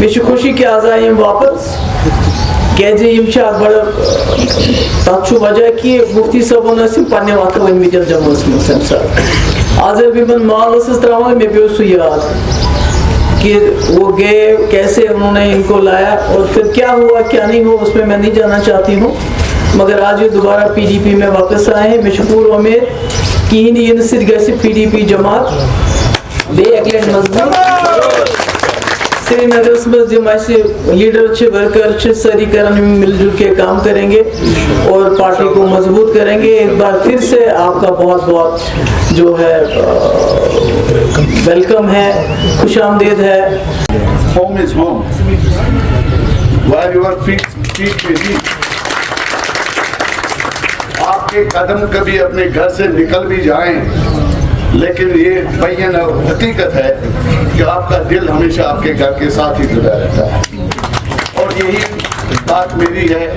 مش خوشی کہ آز آئی واپس کیازِ یم چھِ اکھ بڑٕ تتھ چھُ وجہ کہ مفتی صٲبن ٲسۍ پننہِ وقتہٕ ؤنمٕتۍ جموٗہس منٛز تمہِ ساتہٕ آز ییٚلہِ بہٕ یِمن مال ٲسٕس تراوان مےٚ پیوٚو سُہ یاد کہ وہ گئے کیسے انہوں نے ان کو لایا اور پھر کیا ہوا کیا نہیں ہوا اس میں نہیں جانا چاہتی ہوں مگر آج یہ دوبارہ پی ڈی پی میں واپس آئے ہیں مےٚ چھُ پوٗرٕ اُمید کِہیٖنۍ نہٕ یِنہٕ سۭتۍ گژھِ پی ڈی پی جماعت بیٚیہِ اَکہِ لٹہِ مضبوٗط سری نگرس میں جم ایسے لیڈر چھے ورکر چھے ساری کرن مل جل کے کام کریں گے اور پارٹی کو مضبوط کریں گے. ایک بار پھر سے آپ کا بہت بہت جو ہے ویلکم ہے, خوش آمدید ہے. Home is home. Where your feet may be. آپ کے قدم کبھی اپنے گھر سے نکل بھی جائیں لیکن یہ بیان حقیقت ہے کہ آپ کا دل ہمیشہ آپ کے گھر کے ساتھ ہی جڑا رہتا ہے. اور یہی بات میری ہے.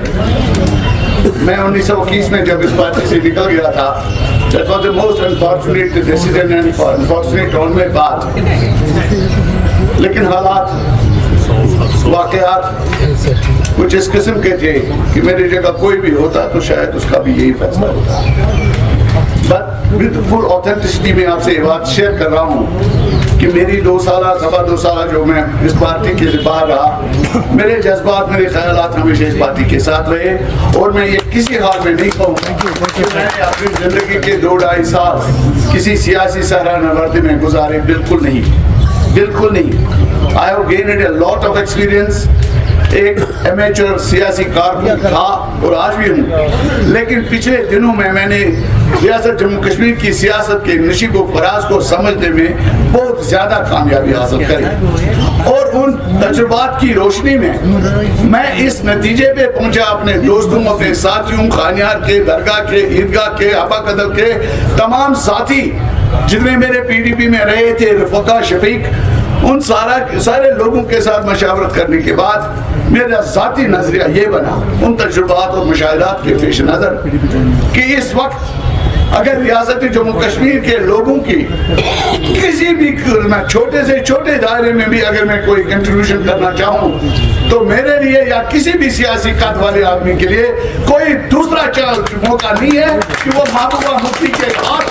میں 1921 میں جب اس پارٹی سے نکل گیا تھا, that was the most unfortunate decision and unfortunate on my path. لیکن حالات واقعات کچھ اس قسم کے تھے کہ میری جگہ کوئی بھی ہوتا تو شاید اس کا بھی یہی فیصلہ ہوتا. بٹ ود فل آتھینٹسٹی میں آپ سے یہ بات شیئر کر رہا ہوں کہ میری 2 سالہ سوا 2 سالہ جو میں اس پارٹی کے باہر رہا, میرے جذبات میرے خیالات ہمیشہ اس پارٹی کے ساتھ رہے. اور میں یہ کسی حال میں نہیں کہوں کہ میں نے اپنی زندگی کے 2-2.5 سال کسی سیاسی صحرا نوردی میں گزارے. بالکل نہیں, بالکل نہیں. I have gained a lot of experience. ایک امیچر سیاسی کارکن تھا اور آج بھی ہوں, لیکن پچھلے دنوں میں نے ریاست جموں کشمیر کی سیاست کے نشیب و فراز کو سمجھنے میں بہت زیادہ کامیابی حاصل کری. اور ان تجربات کی روشنی میں اس نتیجے پہ پہنچا, اپنے دوستوں, اپنے ساتھیوں, خانیار کے, درگاہ کے, عیدگاہ کے, آبا قدر کے تمام ساتھی جتنے میرے پی ڈی پی میں رہے تھے, رفقا, شفیق, ان سارے لوگوں کے ساتھ مشاورت کرنے کے بعد میرا ذاتی نظریہ یہ بنا ان تجربات اور مشاہدات کے پیش نظر کہ اس وقت اگر ریاست جموں کشمیر کے لوگوں کی کسی بھی چھوٹے سے چھوٹے دائرے میں بھی اگر میں کوئی کنٹریبیوشن کرنا چاہوں تو میرے لیے یا کسی بھی سیاسی قد والے آدمی کے لیے کوئی دوسرا موقع نہیں ہے کہ وہ محبوبہ مفتی کے ہاتھ